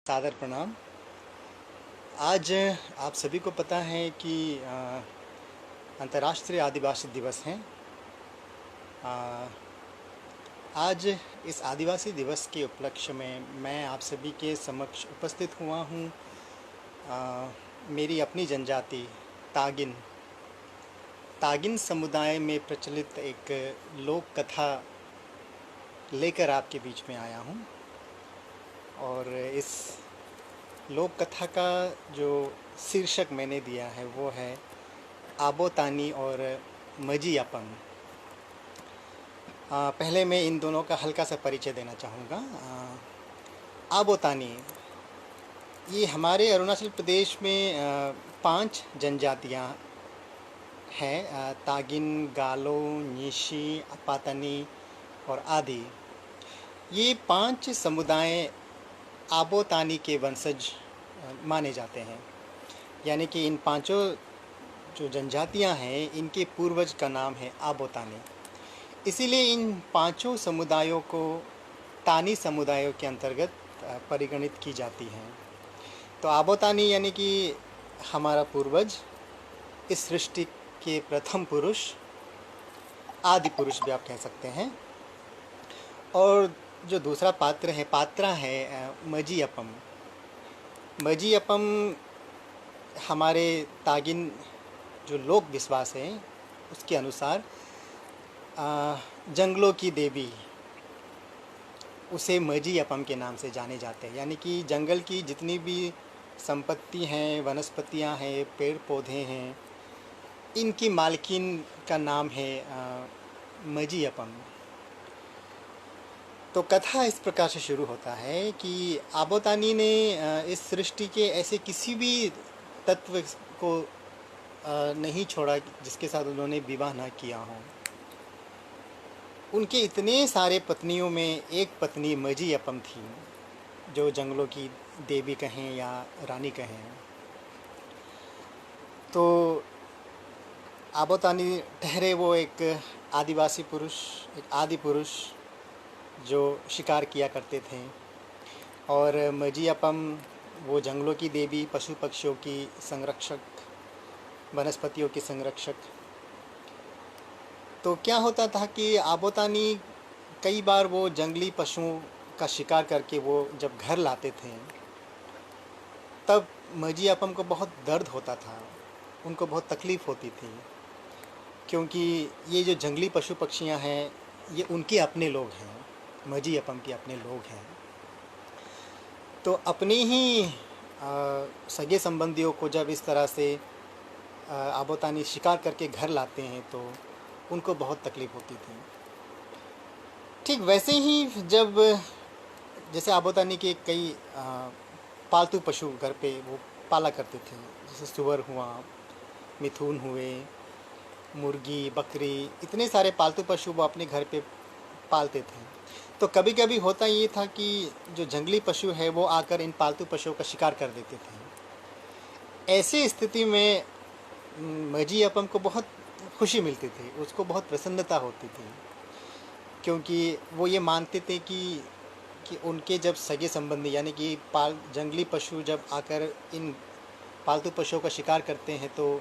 सादर प्रणाम। आज आप सभी को पता है कि अंतर्राष्ट्रीय आदिवासी दिवस है। अ, आज इस आदिवासी दिवस के उपलक्ष्य में मैं आप सभी के समक्ष उपस्थित हुआ हूँ। मेरी अपनी जनजाति तागिन तागिन समुदाय में प्रचलित एक लोक कथा लेकर आपके बीच में आया हूँ। और इस लोक कथा का जो शीर्षक मैंने दिया है वो है आबोतानी और मजी अपंग। पहले मैं इन दोनों का हल्का सा परिचय देना चाहूँगा। आबोतानी ये हमारे अरुणाचल प्रदेश में 5 जनजातियाँ हैं, तागिन, गालो, न्यीशी, अपातनी और आदि। ये 5 समुदाय आबोतानी के वंशज माने जाते हैं। यानी कि इन पांचों जो जनजातियां हैं इनके पूर्वज का नाम है आबोतानी। इसीलिए इन पांचों समुदायों को तानी समुदायों के अंतर्गत परिगणित की जाती हैं। तो आबोतानी यानी कि हमारा पूर्वज, इस सृष्टि के प्रथम पुरुष, आदि पुरुष भी आप कह सकते हैं। और जो दूसरा पात्रा है मजी अपम। मजी अपम हमारे तागिन जो लोक विश्वास है उसके अनुसार जंगलों की देवी, उसे मजी अपम के नाम से जाने जाते हैं। यानी कि जंगल की जितनी भी संपत्ति हैं, वनस्पतियां हैं, पेड़ पौधे हैं, इनकी मालकिन का नाम है मजी अपम। तो कथा इस प्रकार से शुरू होता है कि आबोतानी ने इस सृष्टि के ऐसे किसी भी तत्व को नहीं छोड़ा जिसके साथ उन्होंने विवाह न किया हो। उनके इतने सारे पत्नियों में एक पत्नी मजी अपम थी, जो जंगलों की देवी कहें या रानी कहें। तो आबोतानी ठहरे वो एक आदिवासी पुरुष, एक आदि पुरुष जो शिकार किया करते थे। और मजी अपम वो जंगलों की देवी, पशु पक्षियों की संरक्षक, वनस्पतियों की संरक्षक। तो क्या होता था कि आबोतानी कई बार वो जंगली पशुओं का शिकार करके वो जब घर लाते थे तब मजी अपम को बहुत दर्द होता था, उनको बहुत तकलीफ़ होती थी, क्योंकि ये जो जंगली पशु पक्षियाँ हैं ये उनके अपने लोग हैं, मजी अपम के अपने लोग हैं। तो अपने ही सगे संबंधियों को जब इस तरह से आबोतानी शिकार करके घर लाते हैं तो उनको बहुत तकलीफ़ होती थी। ठीक वैसे ही जब जैसे आबोतानी के कई पालतू पशु घर पे वो पाला करते थे, जैसे सुअर हुआ, मिथुन हुए, मुर्गी, बकरी, इतने सारे पालतू पशु वो अपने घर पे पालते थे। तो कभी कभी होता ये था कि जो जंगली पशु है वो आकर इन पालतू पशुओं का शिकार कर देते थे। ऐसी स्थिति में मजी अपम को बहुत खुशी मिलती थी, उसको बहुत प्रसन्नता होती थी, क्योंकि वो ये मानते थे कि उनके जब सगे संबंधी यानी कि जंगली पशु जब आकर इन पालतू पशुओं का शिकार करते हैं तो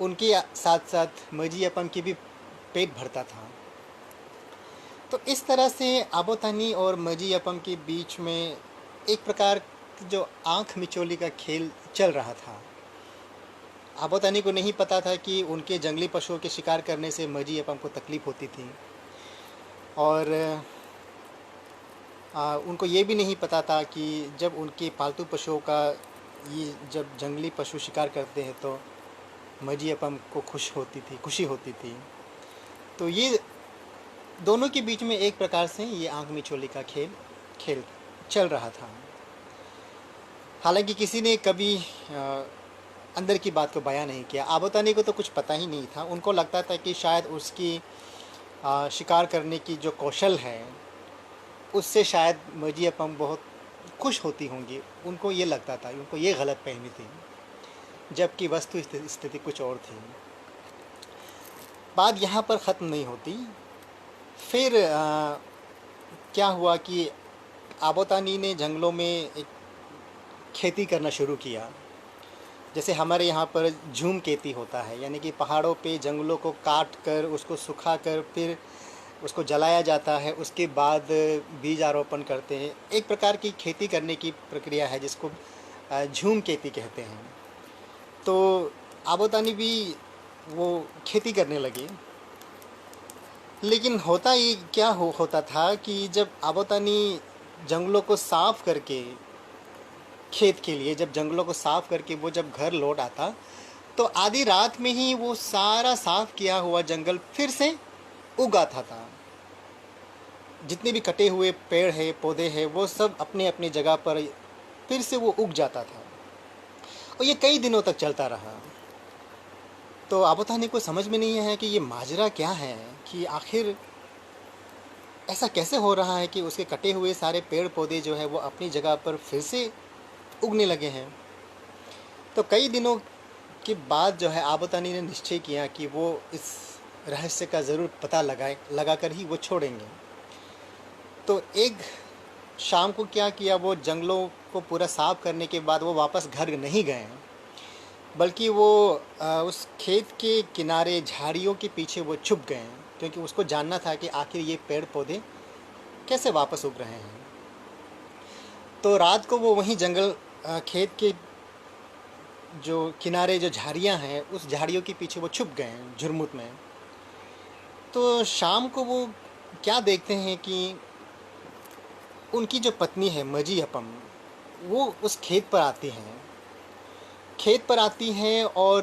उनके साथ साथ मजी अपम की भी पेट भरता था। तो इस तरह से आबोतानी और मजी अपम के बीच में एक प्रकार जो आँख मिचोली का खेल चल रहा था। आबोतानी को नहीं पता था कि उनके जंगली पशुओं के शिकार करने से मजी अपम को तकलीफ़ होती थी, और उनको ये भी नहीं पता था कि जब उनके पालतू पशुओं का ये जब जंगली पशु शिकार करते हैं तो मजी अपम को खुशी होती थी। तो ये दोनों के बीच में एक प्रकार से ये आँख मिचोली का खेल चल रहा था। हालांकि किसी ने कभी अंदर की बात को बयां नहीं किया। आबोतानी को तो कुछ पता ही नहीं था, उनको लगता था कि शायद उसकी शिकार करने की जो कौशल है उससे शायद मजी अपम बहुत खुश होती होंगी, उनको ये लगता था, उनको ये गलत फहमी थी, जबकि वस्तु स्थिति कुछ और थी। बात यहाँ पर ख़त्म नहीं होती। फिर क्या हुआ कि आबोतानी ने जंगलों में एक खेती करना शुरू किया। जैसे हमारे यहाँ पर झूम खेती होता है, यानी कि पहाड़ों पे जंगलों को काट कर उसको सुखा कर फिर उसको जलाया जाता है, उसके बाद बीज आरोपण करते हैं। एक प्रकार की खेती करने की प्रक्रिया है जिसको झूम खेती कहते हैं। तो आबोतानी भी वो खेती करने लगे। लेकिन होता ये क्या होता था कि जब आबोतानी जंगलों को साफ़ करके खेत के लिए, जब जंगलों को साफ़ करके वो जब घर लौट आता, तो आधी रात में ही वो सारा साफ़ किया हुआ जंगल फिर से उग आता था। जितने भी कटे हुए पेड़ है, पौधे हैं, वो सब अपने अपनी जगह पर फिर से वो उग जाता था। और ये कई दिनों तक चलता रहा। तो आबोतानी को समझ में नहीं है कि ये माजरा क्या है, कि आखिर ऐसा कैसे हो रहा है कि उसके कटे हुए सारे पेड़ पौधे जो है वो अपनी जगह पर फिर से उगने लगे हैं। तो कई दिनों के बाद जो है आबोतानी ने निश्चय किया कि वो इस रहस्य का ज़रूर पता लगा कर ही वो छोड़ेंगे। तो एक शाम को क्या किया, वो जंगलों को पूरा साफ करने के बाद वो वापस घर नहीं गए, बल्कि वो उस खेत के किनारे झाड़ियों के पीछे वो छुप गए, क्योंकि उसको जानना था कि आखिर ये पेड़ पौधे कैसे वापस उग रहे हैं। तो रात को वो वहीं जंगल खेत के जो किनारे जो झाड़ियाँ हैं, उस झाड़ियों के पीछे वो छुप गए झुरमुट में। तो शाम को वो क्या देखते हैं कि उनकी जो पत्नी है मजी अपम, वो उस खेत पर आती हैं और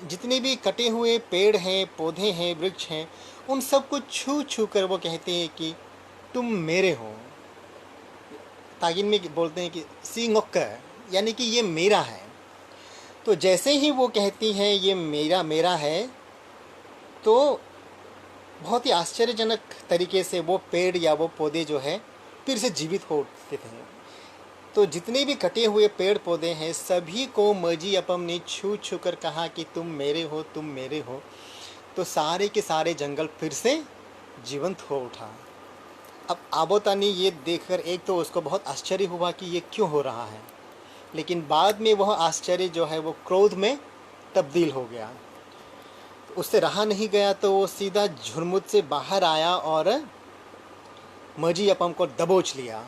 जितने भी कटे हुए पेड़ हैं, पौधे हैं, वृक्ष हैं, उन सब को छू छू कर वो कहते हैं कि तुम मेरे हो। तागिन में बोलते हैं कि सी ngokka, यानी कि ये मेरा है। तो जैसे ही वो कहती हैं ये मेरा है, तो बहुत ही आश्चर्यजनक तरीके से वो पेड़ या वो पौधे जो है फिर से जीवित हो उठते थे। तो जितने भी कटे हुए पेड़ पौधे हैं, सभी को मजी अपम ने छू छू कर कहा कि तुम मेरे हो, तुम मेरे हो। तो सारे के सारे जंगल फिर से जीवंत हो उठा। अब आबोतानी ये देखकर एक तो उसको बहुत आश्चर्य हुआ कि ये क्यों हो रहा है, लेकिन बाद में वह आश्चर्य जो है वो क्रोध में तब्दील हो गया। उससे रहा नहीं गया, तो वो सीधा झुरमुट से बाहर आया और मजी अपम को दबोच लिया।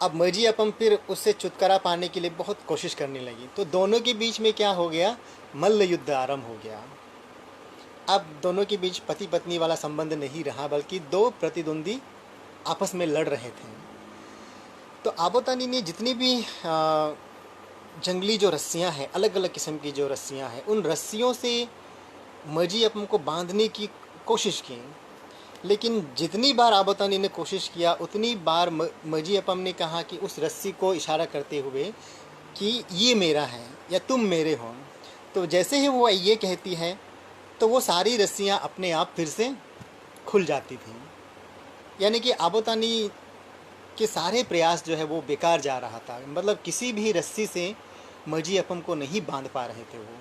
अब मजी अपम फिर उससे छुटकारा पाने के लिए बहुत कोशिश करने लगी। तो दोनों के बीच में क्या हो गया, मल्ल युद्ध आरंभ हो गया। अब दोनों के बीच पति पत्नी वाला संबंध नहीं रहा, बल्कि दो प्रतिद्वंदी आपस में लड़ रहे थे। तो आबोतानी ने जितनी भी जंगली जो रस्सियां हैं, अलग अलग किस्म की जो रस्सियां हैं, उन रस्सियों से मजी अपम को बांधने की कोशिश की। लेकिन जितनी बार आबोतानी ने कोशिश किया, उतनी बार मजी अपम ने कहा कि उस रस्सी को इशारा करते हुए कि ये मेरा है या तुम मेरे हो। तो जैसे ही वो ये कहती है, तो वो सारी रस्सियाँ अपने आप फिर से खुल जाती थीं। यानी कि आबोतानी के सारे प्रयास जो है वो बेकार जा रहा था। मतलब किसी भी रस्सी से मजी अपम को नहीं बांध पा रहे थे वो।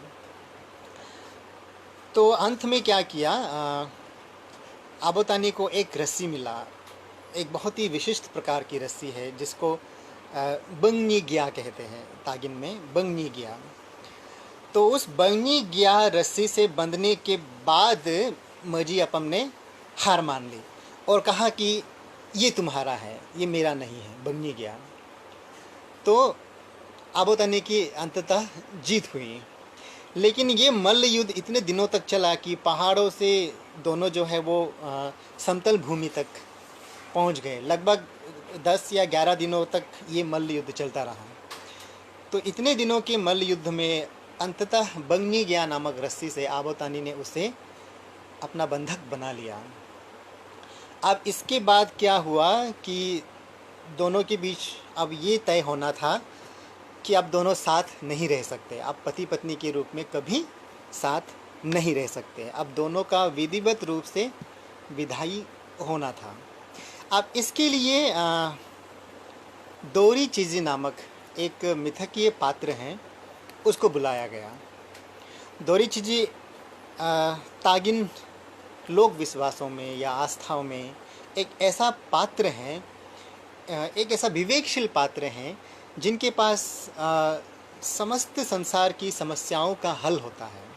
तो अंत में क्या किया, आबोतानी को एक रस्सी मिला, एक बहुत ही विशिष्ट प्रकार की रस्सी है जिसको बंगनी गिया कहते हैं, तागिन में बंगनी गिया। तो उस बंगनी गिया रस्सी से बंधने के बाद मजी अपम ने हार मान ली और कहा कि ये तुम्हारा है, ये मेरा नहीं है, बंगनी गिया। तो आबोतानी की अंततः जीत हुई। लेकिन ये मल्ल युद्ध इतने दिनों तक चला कि पहाड़ों से दोनों जो है वो समतल भूमि तक पहुंच गए। लगभग 10 या 11 दिनों तक ये मल्ल युद्ध चलता रहा। तो इतने दिनों के मल्ल युद्ध में अंततः बंगनी गिया नामक रस्सी से आबोतानी ने उसे अपना बंधक बना लिया। अब इसके बाद क्या हुआ कि दोनों के बीच अब ये तय होना था कि अब दोनों साथ नहीं रह सकते। अब पति पत्नी के रूप में कभी साथ नहीं रह सकते। अब दोनों का विधिवत रूप से विदाई होना था। अब इसके लिए दोरी चिजी नामक एक मिथकीय पात्र हैं, उसको बुलाया गया। दोरी चिजी तागिन लोक विश्वासों में या आस्थाओं में एक ऐसा पात्र है, एक ऐसा विवेकशील पात्र हैं जिनके पास समस्त संसार की समस्याओं का हल होता है।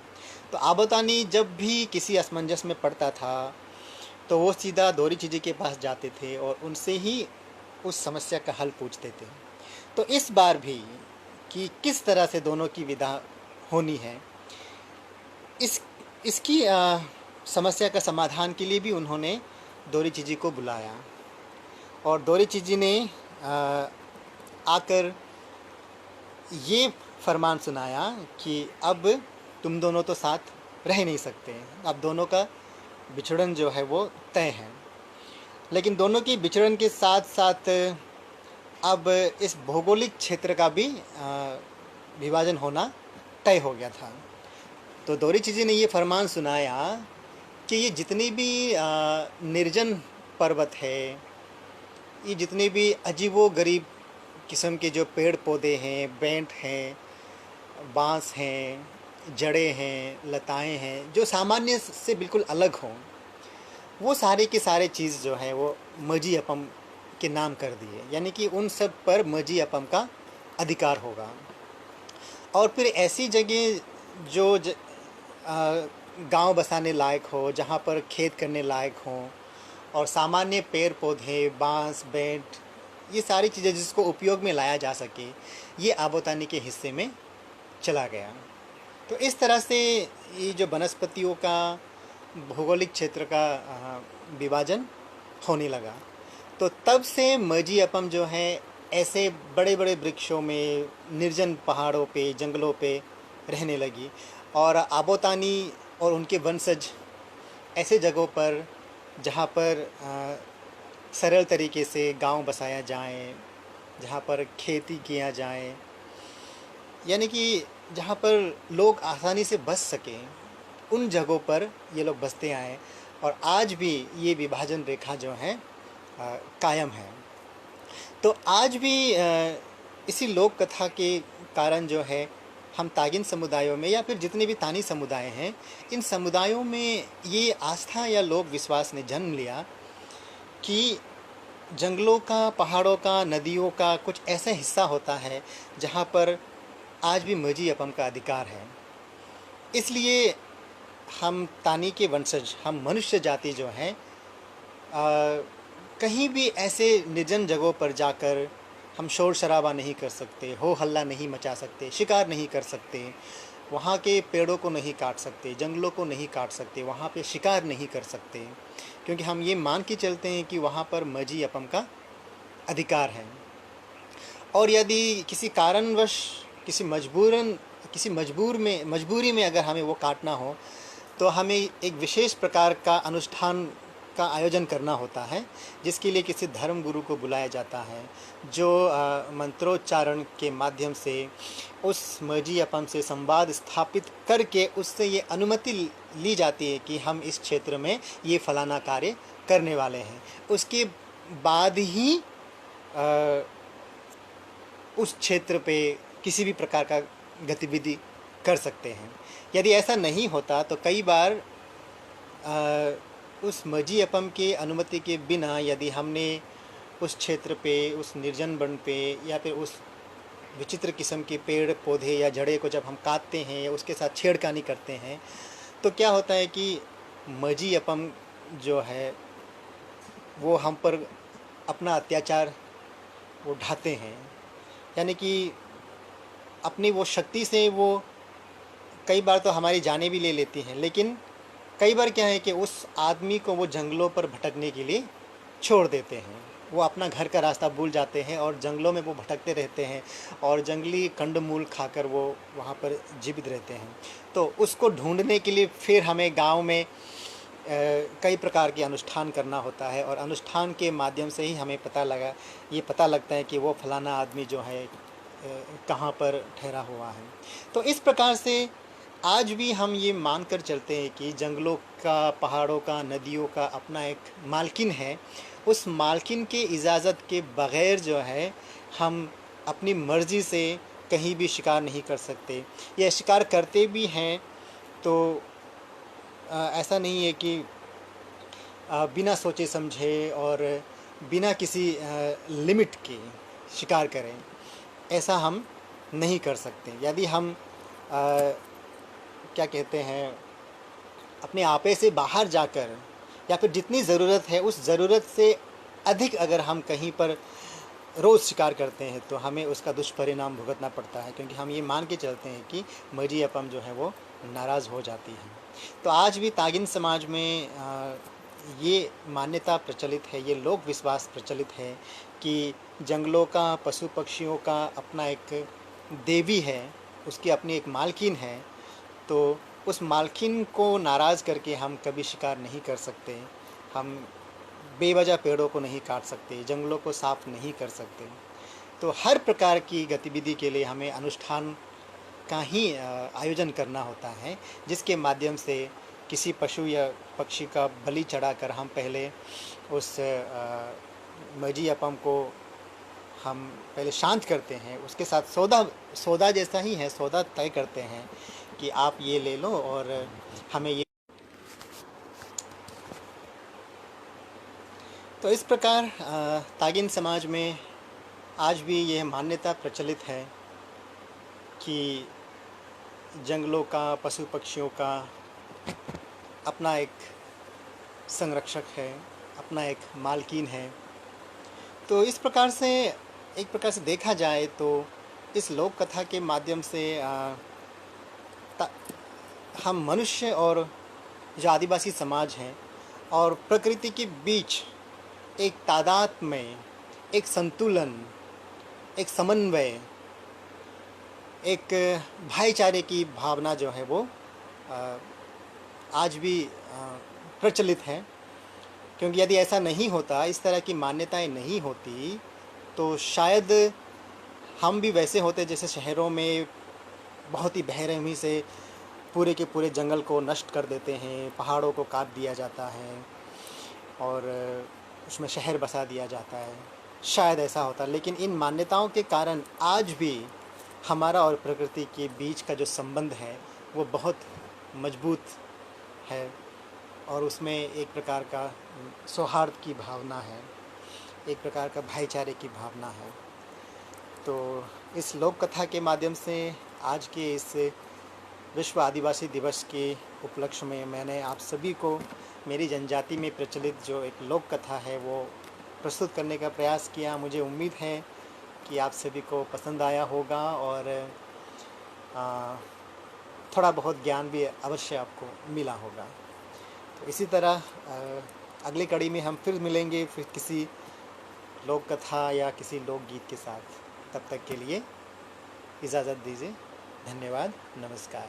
तो आबोतानी जब भी किसी असमंजस में पड़ता था तो वो सीधा दोरी चीजी के पास जाते थे और उनसे ही उस समस्या का हल पूछते थे। तो इस बार भी कि किस तरह से दोनों की विदा होनी है, इस इसकी समस्या का समाधान के लिए भी उन्होंने दोरी चीजी को बुलाया और दोरी चीजी ने आकर ये फरमान सुनाया कि अब तुम दोनों तो साथ रह नहीं सकते, अब दोनों का बिछड़न जो है वो तय है। लेकिन दोनों की बिछड़न के साथ साथ अब इस भौगोलिक क्षेत्र का भी विभाजन होना तय हो गया था। तो दोरी चीजी ने ये फरमान सुनाया कि ये जितनी भी निर्जन पर्वत है, ये जितने भी अजीबो गरीब किस्म के जो पेड़ पौधे हैं, बेंट हैं, बांस हैं, जड़ें हैं, लताएं हैं, जो सामान्य से बिल्कुल अलग हों, वो सारे के सारे चीज़ जो है वो मजी अपम के नाम कर दिए। यानी कि उन सब पर मजी अपम का अधिकार होगा। और फिर ऐसी जगह जो गांव बसाने लायक हो, जहाँ पर खेत करने लायक हो और सामान्य पेड़ पौधे, बांस, बेंट, ये सारी चीज़ें जिसको उपयोग में लाया जा सके, ये आबोतानी के हिस्से में चला गया। तो इस तरह से ये जो वनस्पतियों का भौगोलिक क्षेत्र का विभाजन होने लगा। तो तब से मजी अपम जो है ऐसे बड़े बड़े वृक्षों में, निर्जन पहाड़ों पे, जंगलों पे रहने लगी और आबोतानी और उनके वंशज ऐसे जगहों पर जहाँ पर सरल तरीके से गांव बसाया जाए, जहाँ पर खेती किया जाए, यानी कि जहाँ पर लोग आसानी से बस सकें, उन जगहों पर ये लोग बसते आए और आज भी ये विभाजन रेखा जो है कायम है। तो आज भी इसी लोक कथा के कारण जो है हम तागिन समुदायों में या फिर जितने भी तानी समुदाय हैं, इन समुदायों में ये आस्था या लोक विश्वास ने जन्म लिया कि जंगलों का, पहाड़ों का, नदियों का कुछ ऐसा हिस्सा होता है जहाँ पर आज भी मजी अपम का अधिकार है। इसलिए हम तानी के वंशज, हम मनुष्य जाति जो हैं, कहीं भी ऐसे निर्जन जगहों पर जाकर हम शोर शराबा नहीं कर सकते, हो हल्ला नहीं मचा सकते, शिकार नहीं कर सकते, वहाँ के पेड़ों को नहीं काट सकते, जंगलों को नहीं काट सकते, वहाँ पे शिकार नहीं कर सकते, क्योंकि हम ये मान के चलते हैं कि वहाँ पर मजी अपम का अधिकार है। और यदि किसी कारणवश, किसी मजबूरी में अगर हमें वो काटना हो तो हमें एक विशेष प्रकार का अनुष्ठान का आयोजन करना होता है, जिसके लिए किसी धर्म गुरु को बुलाया जाता है, जो मंत्रोच्चारण के माध्यम से उस मजी अपम से संवाद स्थापित करके उससे ये अनुमति ली जाती है कि हम इस क्षेत्र में ये फलाना कार्य करने वाले हैं। उसके बाद ही उस क्षेत्र पे किसी भी प्रकार का गतिविधि कर सकते हैं। यदि ऐसा नहीं होता तो कई बार उस मजी अपम के अनुमति के बिना यदि हमने उस क्षेत्र पे, उस निर्जन वन पे या फिर उस विचित्र किस्म के पेड़ पौधे या जड़े को जब हम काटते हैं या उसके साथ छेड़खानी करते हैं, तो क्या होता है कि मजी अपम जो है वो हम पर अपना अत्याचार वो ढाते हैं। यानी कि अपनी वो शक्ति से वो कई बार तो हमारी जानें भी ले लेती हैं, लेकिन कई बार क्या है कि उस आदमी को वो जंगलों पर भटकने के लिए छोड़ देते हैं। वो अपना घर का रास्ता भूल जाते हैं और जंगलों में वो भटकते रहते हैं और जंगली कंदमूल खाकर वो वहाँ पर जीवित रहते हैं। तो उसको ढूंढने के लिए फिर हमें गांव में कई प्रकार के अनुष्ठान करना होता है और अनुष्ठान के माध्यम से ही हमें ये पता लगता है कि वो फलाना आदमी जो है कहाँ पर ठहरा हुआ है। तो इस प्रकार से आज भी हम ये मान कर चलते हैं कि जंगलों का, पहाड़ों का, नदियों का अपना एक मालकिन है। उस मालकिन के इजाज़त के बग़ैर जो है हम अपनी मर्ज़ी से कहीं भी शिकार नहीं कर सकते, या शिकार करते भी हैं तो ऐसा नहीं है कि बिना सोचे समझे और बिना किसी लिमिट के शिकार करें। ऐसा हम नहीं कर सकते। यदि हम क्या कहते हैं, अपने आपे से बाहर जाकर या फिर जितनी ज़रूरत है उस ज़रूरत से अधिक अगर हम कहीं पर रोज़ शिकार करते हैं तो हमें उसका दुष्परिणाम भुगतना पड़ता है, क्योंकि हम ये मान के चलते हैं कि मर्जी अपम जो है वो नाराज़ हो जाती है। तो आज भी तागिन समाज में ये मान्यता प्रचलित है, ये लोक विश्वास प्रचलित है कि जंगलों का, पशु पक्षियों का अपना एक देवी है, उसकी अपनी एक मालकिन है। तो उस मालकिन को नाराज़ करके हम कभी शिकार नहीं कर सकते, हम बेवजह पेड़ों को नहीं काट सकते, जंगलों को साफ नहीं कर सकते। तो हर प्रकार की गतिविधि के लिए हमें अनुष्ठान का ही आयोजन करना होता है, जिसके माध्यम से किसी पशु या पक्षी का बलि चढ़ाकर हम पहले उस मर्जी अपम को हम पहले शांत करते हैं, उसके साथ सौदा जैसा ही है, सौदा तय करते हैं कि आप ये ले लो और हमें ये। तो इस प्रकार तागिन समाज में आज भी यह मान्यता प्रचलित है कि जंगलों का, पशु पक्षियों का अपना एक संरक्षक है, अपना एक मालकिन है। तो इस प्रकार से, एक प्रकार से देखा जाए तो इस लोक कथा के माध्यम से हम मनुष्य और जो आदिवासी समाज हैं और प्रकृति के बीच एक तादाद में, एक संतुलन, एक समन्वय, एक भाईचारे की भावना जो है वो आज भी प्रचलित है। क्योंकि यदि ऐसा नहीं होता, इस तरह की मान्यताएं नहीं होती, तो शायद हम भी वैसे होते जैसे शहरों में बहुत ही बेरहमी से पूरे के पूरे जंगल को नष्ट कर देते हैं, पहाड़ों को काट दिया जाता है और उसमें शहर बसा दिया जाता है। शायद ऐसा होता, लेकिन इन मान्यताओं के कारण आज भी हमारा और प्रकृति के बीच का जो संबंध है वो बहुत मजबूत है और उसमें एक प्रकार का सौहार्द की भावना है, एक प्रकार का भाईचारे की भावना है। तो इस लोक कथा के माध्यम से आज के इस विश्व आदिवासी दिवस के उपलक्ष्य में मैंने आप सभी को मेरी जनजाति में प्रचलित जो एक लोक कथा है वो प्रस्तुत करने का प्रयास किया। मुझे उम्मीद है कि आप सभी को पसंद आया होगा और थोड़ा बहुत ज्ञान भी अवश्य आपको मिला होगा। तो इसी तरह अगली कड़ी में हम फिर मिलेंगे, फिर किसी लोक कथा या किसी लोकगीत के साथ। तब तक के लिए इजाज़त दीजिए। धन्यवाद, नमस्कार।